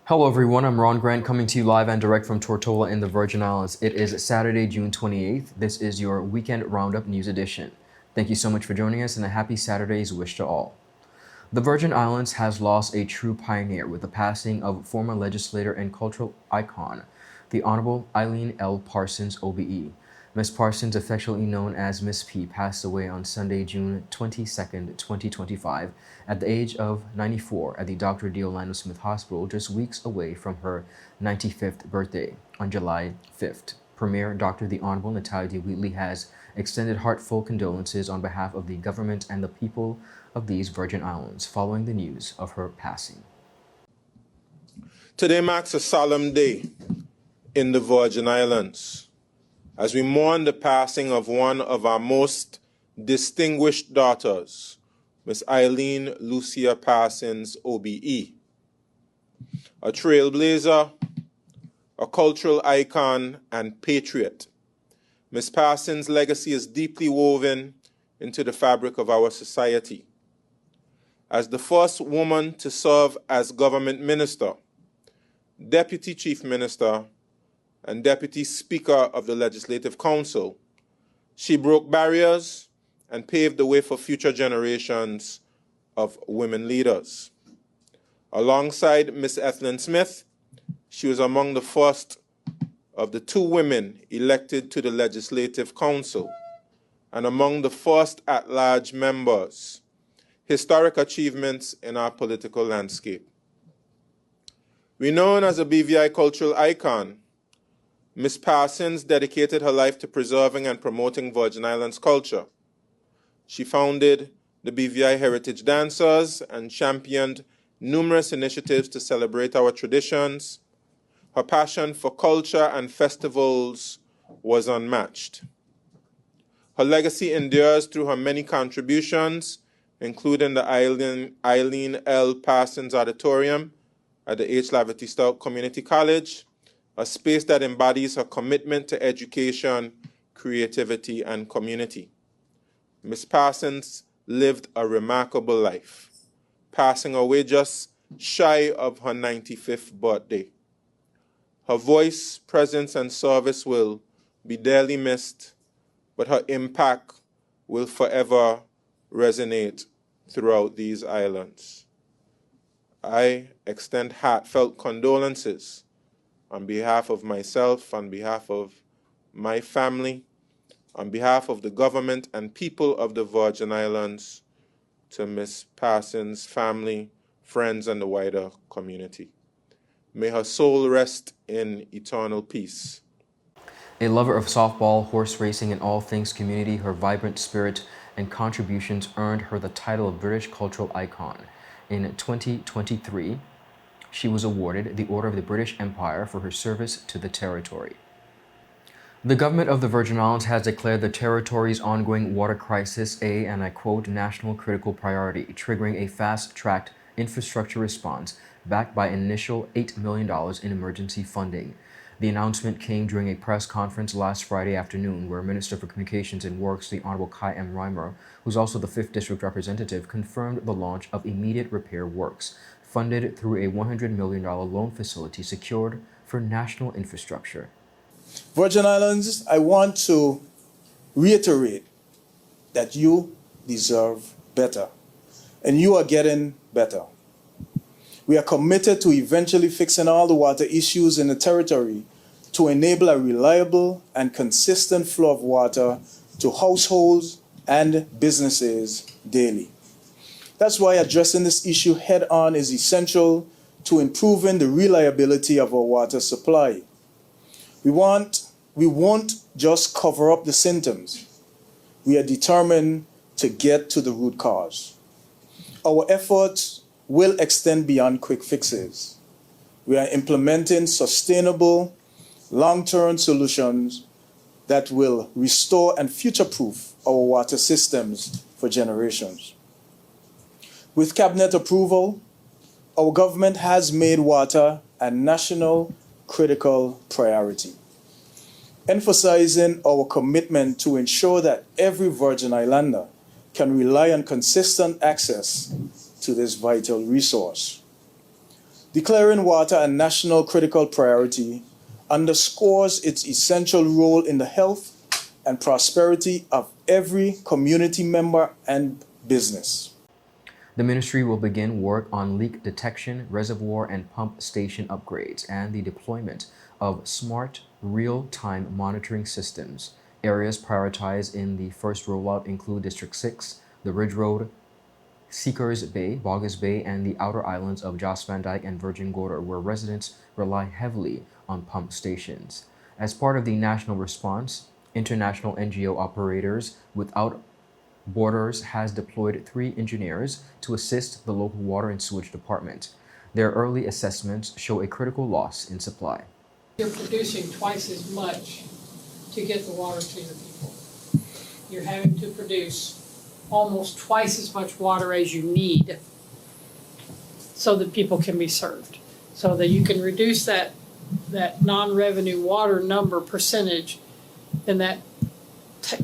Hello everyone, I'm Ron Grant coming to you live and direct from Tortola in the Virgin Islands. It is Saturday, June 28th. This is your Weekend Roundup News Edition. Thank you so much for joining us and a happy Saturday's wish to all. The Virgin Islands has lost a true pioneer with the passing of former legislator and cultural icon, the Honorable Eileen L. Parsons, OBE. Ms. Parsons, affectionately known as Miss P, passed away on Sunday, June 22nd, 2025, at the age of 94 at the Dr. D. Orlando Smith Hospital, just weeks away from her 95th birthday on July 5th. Premier Dr. the Honorable Natalia Wheatley has extended heartfelt condolences on behalf of the government and the people of these Virgin Islands following the news of her passing. Today marks a solemn day in the Virgin Islands as we mourn the passing of one of our most distinguished daughters, Miss Eileen Lucia Parsons, OBE. A trailblazer, a cultural icon, and patriot, Miss Parsons' legacy is deeply woven into the fabric of our society. As the first woman to serve as government minister, deputy chief minister, and Deputy Speaker of the Legislative Council, she broke barriers and paved the way for future generations of women leaders. Alongside Miss Ethelyn Smith, she was among the first of the two women elected to the Legislative Council and among the first at-large members, historic achievements in our political landscape. Renowned as a BVI cultural icon, Ms. Parsons dedicated her life to preserving and promoting Virgin Islands culture. She founded the BVI Heritage Dancers and championed numerous initiatives to celebrate our traditions. Her passion for culture and festivals was unmatched. Her legacy endures through her many contributions, including the Eileen L. Parsons Auditorium at the H. Laverty Stout Community College, a space that embodies her commitment to education, creativity, and community. Ms. Parsons lived a remarkable life, passing away just shy of her 95th birthday. Her voice, presence, and service will be dearly missed, but her impact will forever resonate throughout these islands. I extend heartfelt condolences on behalf of myself, on behalf of my family, on behalf of the government and people of the Virgin Islands, to Ms. Parsons' family, friends, and the wider community. May her soul rest in eternal peace. A lover of softball, horse racing, and all things community, her vibrant spirit and contributions earned her the title of British Cultural Icon. In 2023, she was awarded the Order of the British Empire for her service to the territory. The government of the Virgin Islands has declared the territory's ongoing water crisis a, and I quote, national critical priority, triggering a fast-tracked infrastructure response backed by an initial $8 million in emergency funding. The announcement came during a press conference last Friday afternoon where Minister for Communications and Works, the Honorable Kai M. Reimer, who's also the 5th District Representative, confirmed the launch of immediate repair works, funded through a $100 million loan facility secured for national infrastructure. Virgin Islands, I want to reiterate that you deserve better, and you are getting better. We are committed to eventually fixing all the water issues in the territory to enable a reliable and consistent flow of water to households and businesses daily. That's why addressing this issue head-on is essential to improving the reliability of our water supply. We won't just cover up the symptoms. We are determined to get to the root cause. Our efforts will extend beyond quick fixes. We are implementing sustainable, long-term solutions that will restore and future-proof our water systems for generations. With Cabinet approval, our government has made water a national critical priority, emphasizing our commitment to ensure that every Virgin Islander can rely on consistent access to this vital resource. Declaring water a national critical priority underscores its essential role in the health and prosperity of every community member and business. The ministry will begin work on leak detection, reservoir and pump station upgrades, and the deployment of smart, real-time monitoring systems. Areas prioritized in the first rollout include District 6, the Ridge Road, Seekers Bay, Bogus Bay, and the outer islands of Jost Van Dyke and Virgin Gorda, where residents rely heavily on pump stations. As part of the national response, international NGO Operators Without Borders has deployed 3 engineers to assist the local water and sewage department. Their early assessments show a critical loss in supply. You're producing twice as much to get the water to the people. You're having to produce almost twice as much water as you need so that people can be served. So that you can reduce that non-revenue water number percentage, then that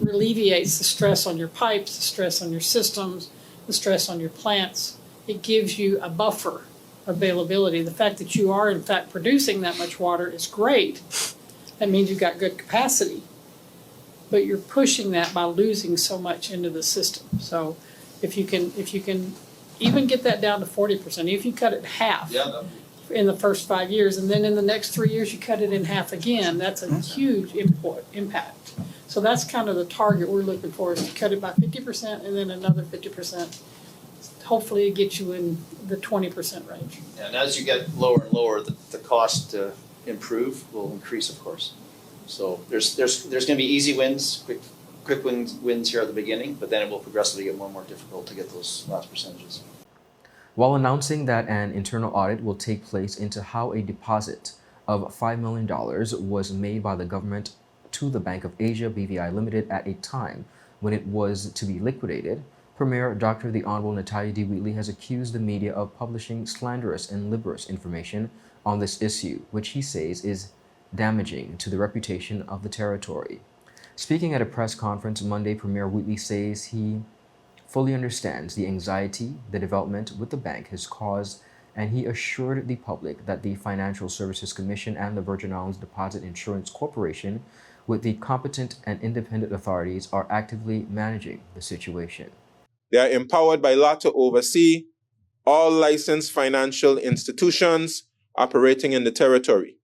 alleviates the stress on your pipes, the stress on your systems, the stress on your plants. It gives you a buffer availability. The fact that you are in fact producing that much water is great. That means you've got good capacity. But you're pushing that by losing so much into the system. So if you can even get that down to 40%, if you cut it in half in the first 5 years, and then in the next 3 years you cut it in half again, that's a huge impact. So that's kind of the target we're looking for, is to cut it by 50% and then another 50%. Hopefully it gets you in the 20% range. And as you get lower and lower, the cost to improve will increase, of course. So there's going to be easy wins, quick wins here at the beginning, but then it will progressively get more and more difficult to get those last percentages. While announcing that an internal audit will take place into how a deposit of $5 million was made by the government to the Bank of Asia BVI Limited at a time when it was to be liquidated, Premier Dr. the Honorable Natalia D. Wheatley has accused the media of publishing slanderous and libelous information on this issue, which he says is damaging to the reputation of the territory. Speaking at a press conference Monday, Premier Wheatley says he fully understands the anxiety the development with the bank has caused, and he assured the public that the Financial Services Commission and the Virgin Islands Deposit Insurance Corporation, with the competent and independent authorities, are actively managing the situation. They are empowered by law to oversee all licensed financial institutions operating in the territory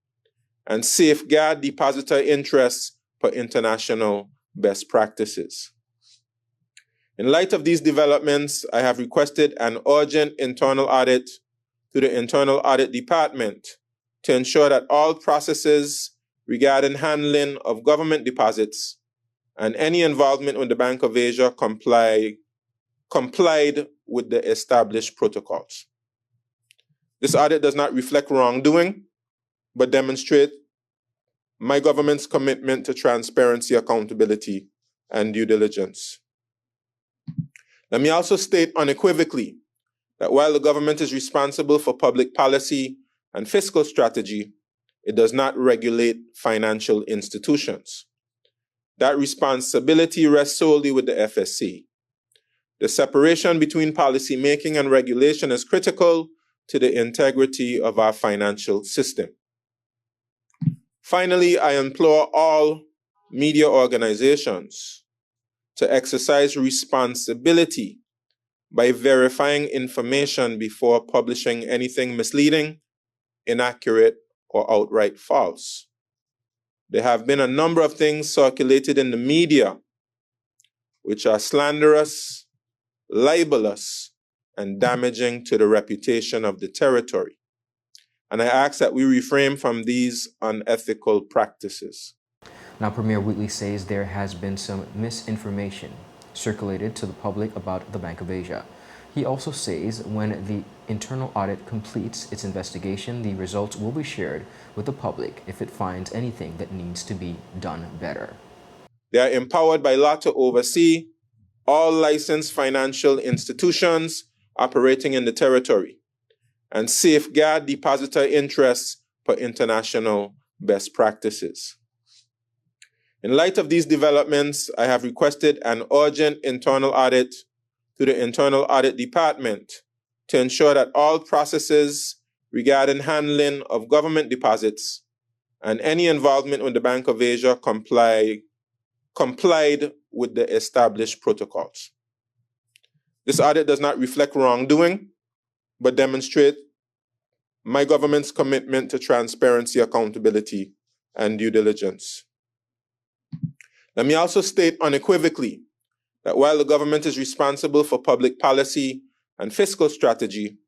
and safeguard depositor interests per international best practices. In light of these developments, I have requested an urgent internal audit to the Internal Audit Department to ensure that all processes regarding handling of government deposits and any involvement with the Bank of Asia complied with the established protocols. This audit does not reflect wrongdoing, but demonstrate my government's commitment to transparency, accountability, and due diligence. Let me also state unequivocally that while the government is responsible for public policy and fiscal strategy, it does not regulate financial institutions. That responsibility rests solely with the FSC. The separation between policy making and regulation is critical to the integrity of our financial system. Finally, I implore all media organizations to exercise responsibility by verifying information before publishing anything misleading, inaccurate, or outright false. There have been a number of things circulated in the media which are slanderous, libelous, and damaging to the reputation of the territory. And I ask that we refrain from these unethical practices. Now, Premier Wheatley says there has been some misinformation circulated to the public about the Bank of Asia. He also says when the internal audit completes its investigation, the results will be shared with the public if it finds anything that needs to be done better. They are empowered by law to oversee all licensed financial institutions operating in the territory and safeguard depositor interests per international best practices. In light of these developments, I have requested an urgent internal audit to the Internal Audit Department to ensure that all processes regarding handling of government deposits and any involvement with the Bank of Asia complied with the established protocols. This audit does not reflect wrongdoing, but demonstrate my government's commitment to transparency, accountability, and due diligence. Let me also state unequivocally that while the government is responsible for public policy and fiscal strategy,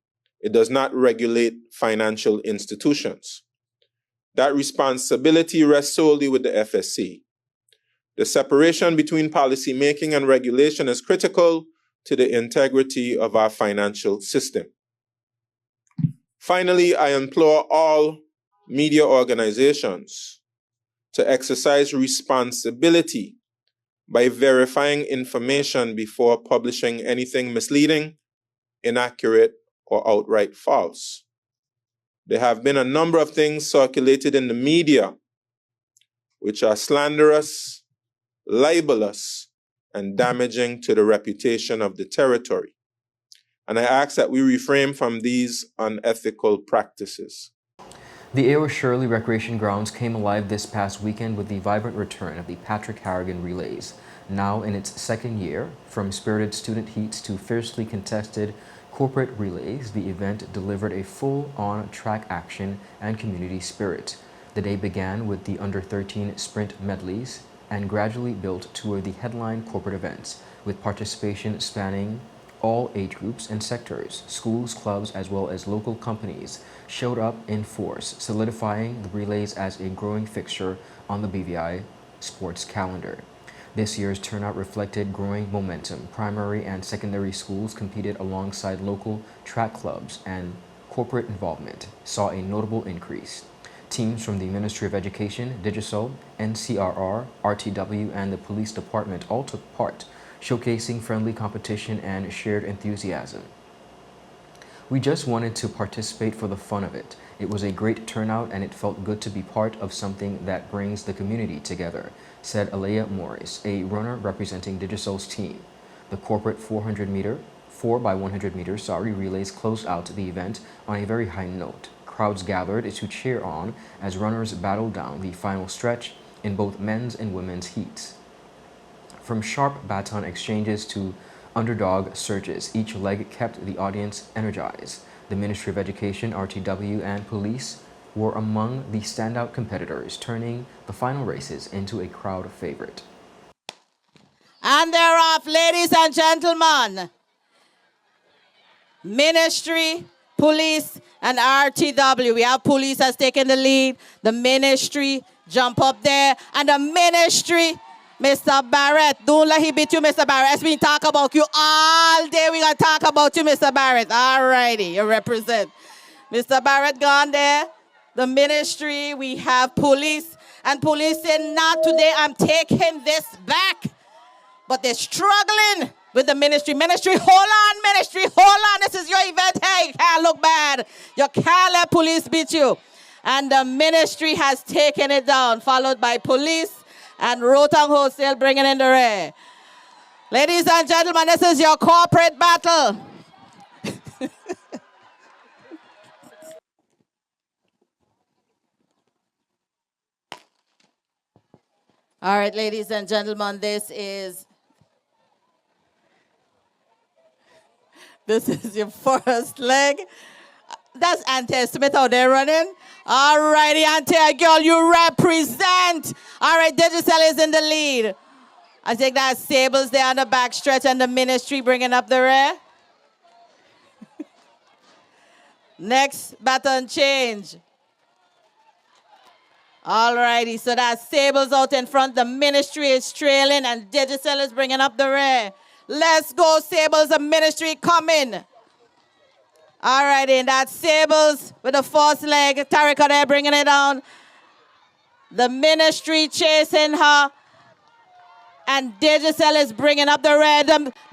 it does not regulate financial institutions. That responsibility rests solely with the FSC. The separation between policy making and regulation is critical to the integrity of our financial system. Finally, I implore all media organizations to exercise responsibility by verifying information before publishing anything misleading, inaccurate, or outright false. There have been a number of things circulated in the media which are slanderous, libelous, and damaging to the reputation of the territory. And I ask that we refrain from these unethical practices. The A.O. Shirley Recreation Grounds came alive this past weekend with the vibrant return of the Patrick Harrigan Relays. Now in its second year, from spirited student heats to fiercely contested corporate relays, the event delivered a full-on track action and community spirit. The day began with the under-13 sprint medleys and gradually built toward the headline corporate events, with participation spanning all age groups and sectors. Schools, clubs, as well as local companies showed up in force, solidifying the relays as a growing fixture on the BVI sports calendar. This year's turnout reflected growing momentum. Primary and secondary schools competed alongside local track clubs, and corporate involvement saw a notable increase. Teams from the Ministry of Education, Digicel, NCRR, RTW, and the Police Department all took part, showcasing friendly competition and shared enthusiasm. We just wanted to participate for the fun of it. It was a great turnout and it felt good to be part of something that brings the community together, said Alea Morris, a runner representing Digicel's team. The corporate 4x100 meters relays closed out the event on a very high note. Crowds gathered to cheer on as runners battled down the final stretch in both men's and women's heats. From sharp baton exchanges to underdog surges, each leg kept the audience energized. The Ministry of Education, RTW, and police were among the standout competitors, turning the final races into a crowd favorite. And they're off, ladies and gentlemen. Ministry, police, and RTW. We have police has taken the lead. The ministry, jump up there. And the ministry, Mr. Barrett, don't let him beat you, Mr. Barrett. As we talk about you all day, we're going to talk about you, Mr. Barrett. All righty, you represent. Mr. Barrett gone there. The ministry, we have police. And police said, not today, I'm taking this back. But they're struggling with the ministry. Ministry, hold on, ministry, hold on. This is your event. Hey, you can't look bad. You can't let police beat you. And the ministry has taken it down, followed by police and Rotang Wholesale bringing in the rear. Ladies and gentlemen, this is your corporate battle. All right, ladies and gentlemen, this is your first leg. That's Auntie Smith out there running. All righty, Auntie girl, you represent. All right, Digicel is in the lead. I think that's Sables there on the back stretch and the ministry bringing up the rear. Next, baton change. All righty, so that's Sables out in front. The ministry is trailing and Digicel is bringing up the rear. Let's go, Sables, the ministry coming. All righty, and that's Sables with the first leg. Tarika there bringing it down. The ministry chasing her. And Digicel is bringing up the rear.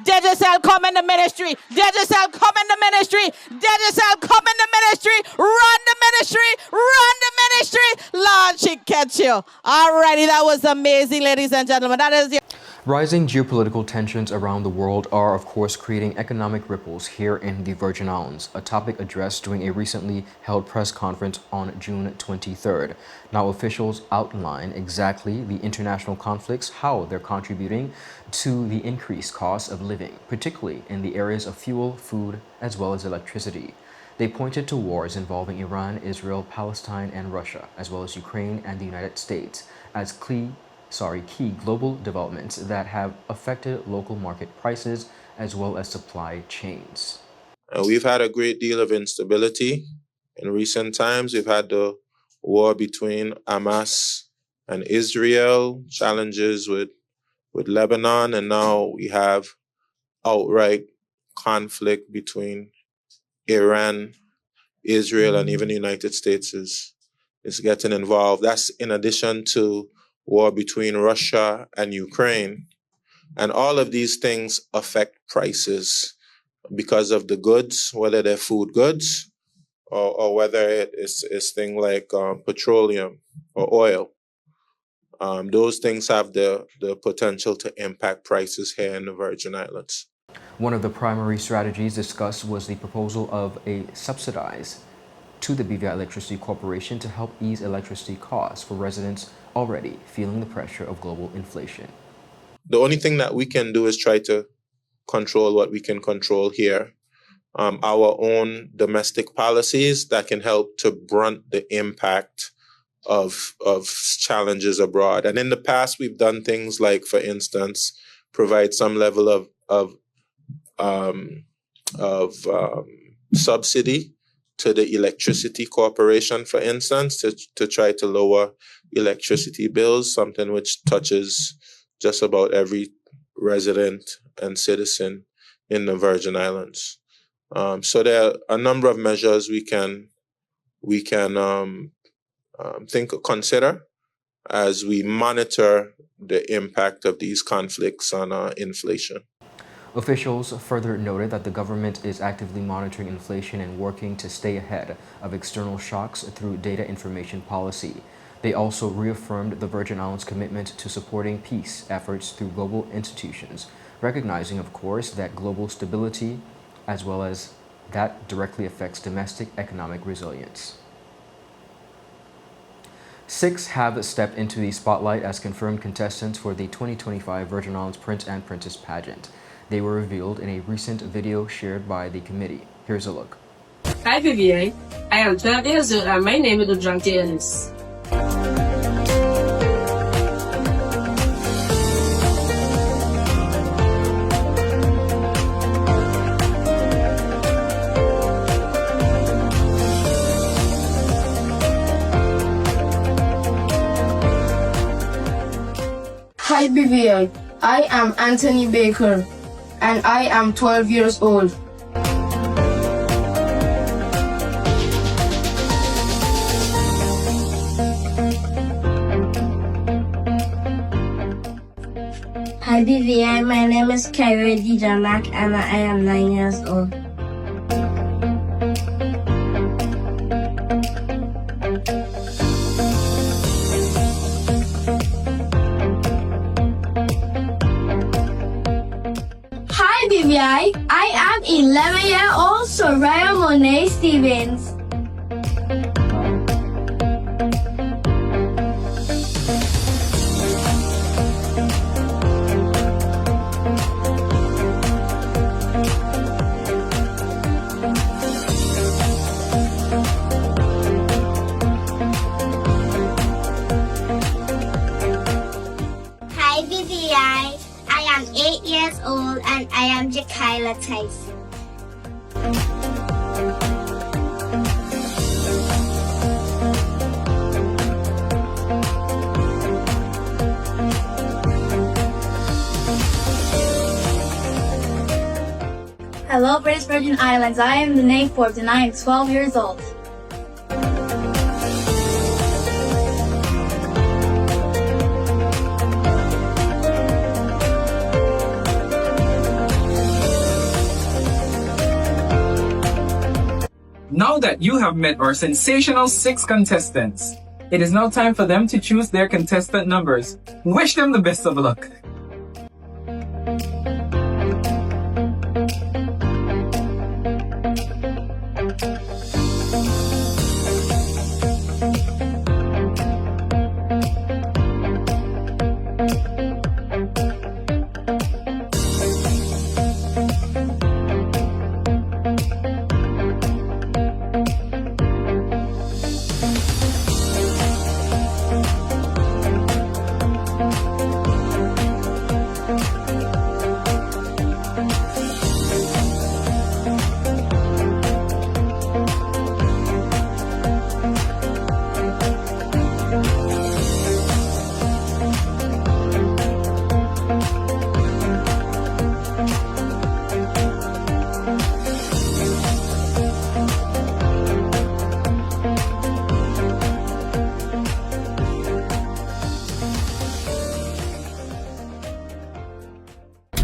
Digicel come in the ministry. Digicel come in the ministry. Digicel come in the ministry. Run the ministry. Run the ministry. Lord, she catch you. All righty, that was amazing, ladies and gentlemen. That is your... Rising geopolitical tensions around the world are, of course, creating economic ripples here in the Virgin Islands, a topic addressed during a recently held press conference on June 23rd. Now, officials outline exactly the international conflicts, how they're contributing to the increased cost of living, particularly in the areas of fuel, food, as well as electricity. They pointed to wars involving Iran, Israel, Palestine, and Russia, as well as Ukraine and the United States, as key global developments that have affected local market prices as well as supply chains. We've had a great deal of instability in recent times. We've had the war between Hamas and Israel, challenges with Lebanon, and now we have outright conflict between Iran, Israel, and even the United States is getting involved. That's in addition to war between Russia and Ukraine. And all of these things affect prices because of the goods, whether they're food goods or whether it's things like petroleum or oil. Those things have the potential to impact prices here in the Virgin Islands. One of the primary strategies discussed was the proposal of a subsidize to the BVI Electricity Corporation to help ease electricity costs for residents already feeling the pressure of global inflation. The only thing that we can do is try to control what we can control here. Our own domestic policies that can help to brunt the impact of challenges abroad. And in the past, we've done things like, for instance, provide some level of subsidy to the electricity corporation, for instance, to try to lower electricity bills, something which touches just about every resident and citizen in the Virgin Islands. So there are a number of measures we can consider as we monitor the impact of these conflicts on inflation. Officials further noted that the government is actively monitoring inflation and working to stay ahead of external shocks through data information policy. They also reaffirmed the Virgin Islands' commitment to supporting peace efforts through global institutions, recognizing, of course, that global stability, as well as that directly affects domestic economic resilience. 6 have stepped into the spotlight as confirmed contestants for the 2025 Virgin Islands Prince and Princess pageant. They were revealed in a recent video shared by the committee. Here's a look. Hi Vivian, I am 12 years old and my name is Udranti Ellis. Hi Vivian, I am Anthony Baker and I am 12 years old. Hi Vivian, my name is Kyrie Dijamak and I am 9 years old. Hi Vivian, I am 11-year-old Soraya Monet Stevens. Hi Vivian, I am 8 years old and I am Jakayla Tyson. Hello British Virgin Islands, I am Lene Forbes and I am 12 years old. Now that you have met our sensational 6 contestants, it is now time for them to choose their contestant numbers. Wish them the best of luck.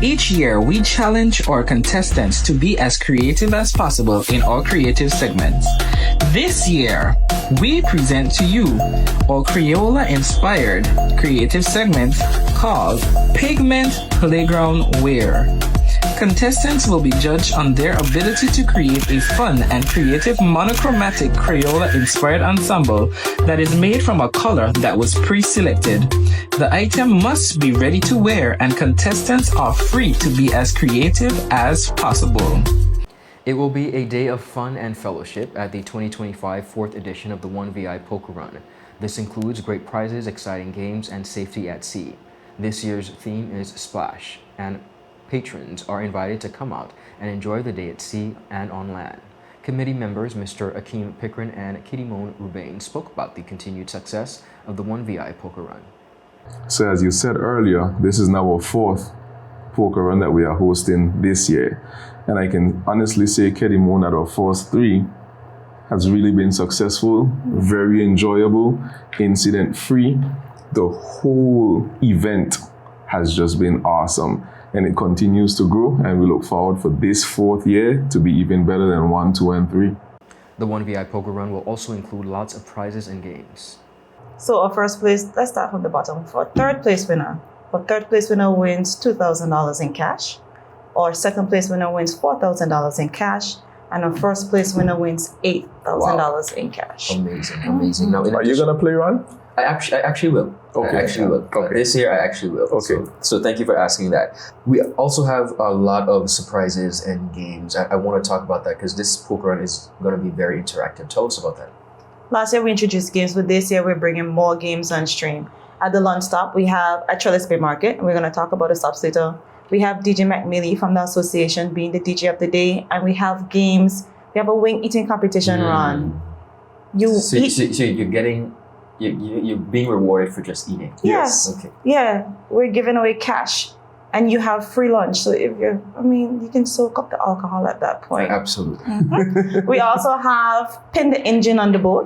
Each year, we challenge our contestants to be as creative as possible in our creative segments. This year, we present to you our Crayola-inspired creative segment called Pigment Playground Wear. Contestants will be judged on their ability to create a fun and creative monochromatic Crayola-inspired ensemble that is made from a color that was pre-selected. The item must be ready to wear, and contestants are free to be as creative as possible. It will be a day of fun and fellowship at the 2025 4th edition of the 1VI Poker Run. This includes great prizes, exciting games, and safety at sea. This year's theme is Splash, and patrons are invited to come out and enjoy the day at sea and on land. Committee members Mr. Akeem Pickren and Kitty-Moan Rubain spoke about the continued success of the 1VI Poker Run. So as you said earlier, this is now our 4th poker run that we are hosting this year. And I can honestly say Kitty-Moan at our first 3 has really been successful, very enjoyable, incident-free. The whole event has just been awesome. And it continues to grow, and we look forward for this 4th year to be even better than 1, 2, and 3. The 1VI Poker Run will also include lots of prizes and games. So our first place, let's start from the bottom. For third place winner wins $2,000 in cash. Our second place winner wins $4,000 in cash. And our first place winner wins $8,000 in cash. Amazing, amazing. Now, Are you going to play, Ron? I actually will. Okay. I actually will. Okay. This year, I actually will. Okay. So thank you for asking that. We also have a lot of surprises and games. I want to talk about that because this poker run is going to be very interactive. Tell us about that. Last year we introduced games, but this year we're bringing more games on stream. At the lunch stop, we have at Trellis Bay Market, and we're going to talk about the stops later. We have DJ McMillie from the association being the DJ of the day, and we have games. We have a wing eating competition run. So you're being rewarded for just eating. Yes. Okay. Yeah, we're giving away cash, and you have free lunch. So if you can soak up the alcohol at that point. Absolutely. We also have pin the engine on the boat.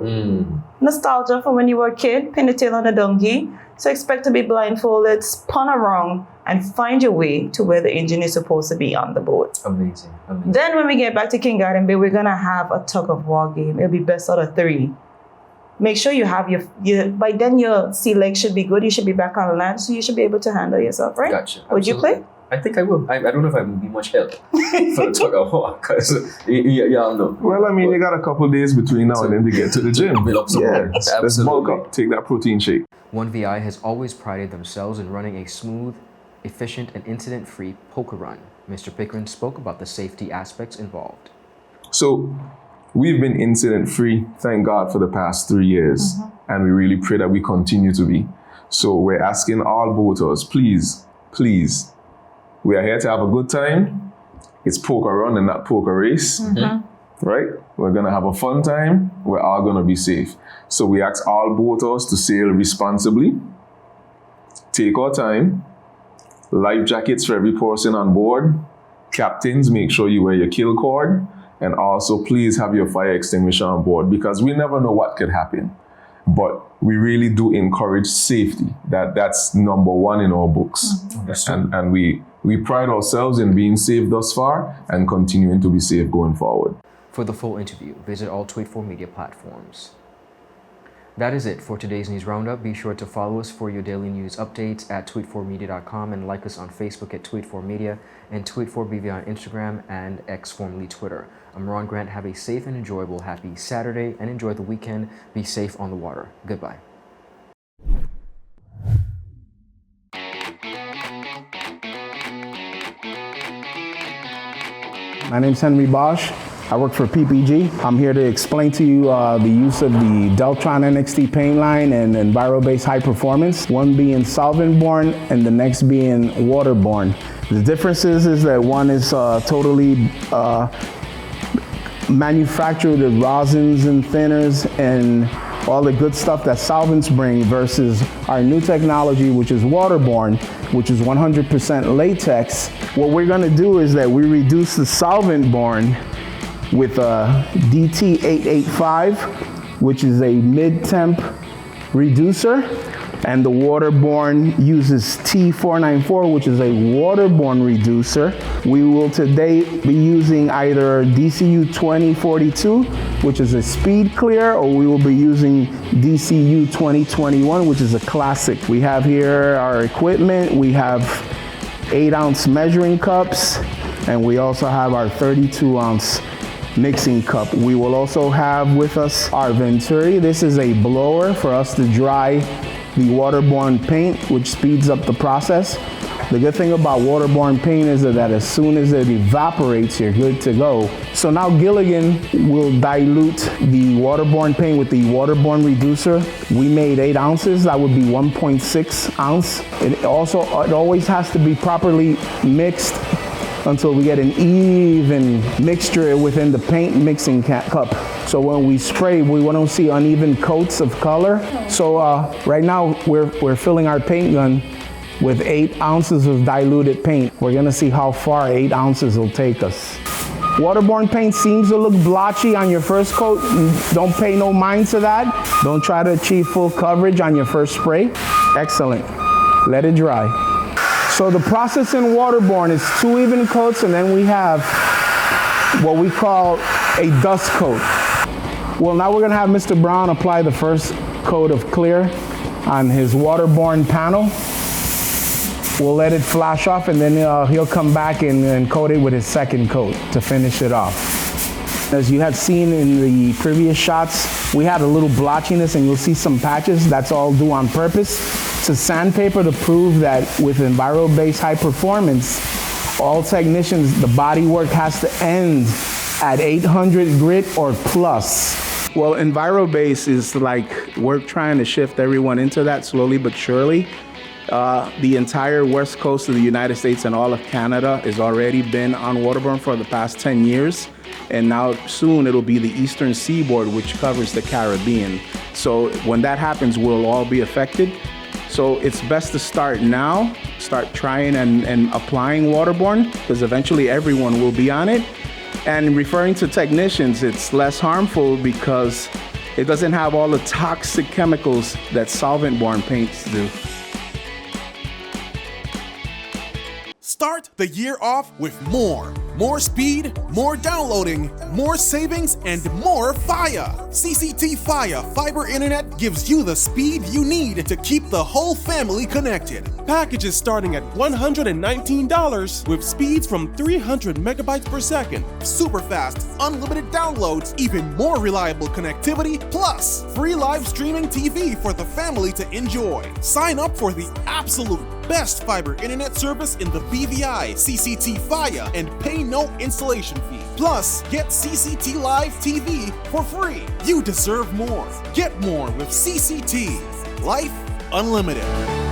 Nostalgia for when you were a kid, pin the tail on the donkey. So expect to be blindfolded, spun around, and find your way to where the engine is supposed to be on the boat. Amazing. Then when we get back to King Garden Bay, we're gonna have a tug of war game. It'll be best out of 3. Make sure you have your by then your sea legs should be good. You should be back on land, so you should be able to handle yourself, right? Gotcha. Would you play? I think I will. I don't know if I will be much help for the tug of war because y'all know. Well, I mean, you got a couple days between now and then to get to the gym. Build up some more. Let's bulk up. Take that protein shake. 1VI has always prided themselves in running a smooth, efficient, and incident-free poker run. Mr. Pickren spoke about the safety aspects involved. So we've been incident-free, thank God, for the past 3 years. And we really pray that we continue to be. So we're asking all voters, please, we are here to have a good time. It's poker run and not poker race. Right? We're going to have a fun time. We're all going to be safe. So we ask all voters to sail responsibly. Take our time. Life jackets for every person on board. Captains, make sure you wear your kill cord. And also, please have your fire extinguisher on board because we never know what could happen. But we really do encourage safety. That's number 1 in our books. And we pride ourselves in being safe thus far and continuing to be safe going forward. For the full interview, visit all Tweet4 media platforms. That is it for today's news roundup. Be sure to follow us for your daily news updates at tweet4media.com and like us on Facebook at Tweet4Media and Tweet4BV on Instagram and X, formerly Twitter. I'm Ron Grant. Have a safe and enjoyable happy Saturday and enjoy the weekend. Be safe on the water. Goodbye. My name's Henry Bosch. I work for PPG. I'm here to explain to you the use of the Deltron NXT paint line and Enviro-based high performance, one being solvent-borne and the next being waterborne. The difference is that one is totally manufactured with rosins and thinners and all the good stuff that solvents bring versus our new technology, which is waterborne, which is 100% latex. What we're gonna do is that we reduce the solvent-borne with a DT885, which is a mid-temp reducer. And the waterborne uses T494, which is a waterborne reducer. We will today be using either DCU 2042, which is a speed clear, or we will be using DCU 2021, which is a classic. We have here our equipment. We have 8-ounce measuring cups, and we also have our 32-ounce mixing cup. We will also have with us our Venturi. This is a blower for us to dry the waterborne paint, which speeds up the process. The good thing about waterborne paint is that as soon as it evaporates, you're good to go. So now Gilligan will dilute the waterborne paint with the waterborne reducer. We made 8 ounces, that would be 1.6 ounce. It always has to be properly mixed until we get an even mixture within the paint mixing cup. So when we spray, we don't see uneven coats of color. So right now we're filling our paint gun with 8 ounces of diluted paint. We're gonna see how far 8 ounces will take us. Waterborne paint seems to look blotchy on your first coat. Don't pay no mind to that. Don't try to achieve full coverage on your first spray. Excellent. Let it dry. So the process in waterborne is 2 even coats, and then we have what we call a dust coat. Well, now we're gonna have Mr. Brown apply the first coat of clear on his waterborne panel. We'll let it flash off, and then he'll come back and coat it with his second coat to finish it off. As you had seen in the previous shots, we had a little blotchiness, and you'll see some patches. That's all due on purpose to sandpaper to prove that with Enviro-based high performance, all technicians, the body work has to end at 800 grit or plus. Well, Enviro-based is like we're trying to shift everyone into that slowly but surely. The entire west coast of the United States and all of Canada has already been on waterborne for the past 10 years. And now soon it'll be the eastern seaboard, which covers the Caribbean. So when that happens, we'll all be affected. So it's best to start now, start trying and applying waterborne, because eventually everyone will be on it. And referring to technicians, it's less harmful because it doesn't have all the toxic chemicals that solvent-borne paints do. Start the year off with more. More speed, more downloading, more savings, and more fire. CCT Fire Fiber Internet gives you the speed you need to keep the whole family connected. Packages starting at $119 with speeds from 300 megabytes per second, super fast, unlimited downloads, even more reliable connectivity, plus free live streaming TV for the family to enjoy. Sign up for the absolute best fiber internet service in the BVI, CCT Fire, and pay no installation fee. Plus, get CCT Live TV for free. You deserve more. Get more with CCT. Life Unlimited.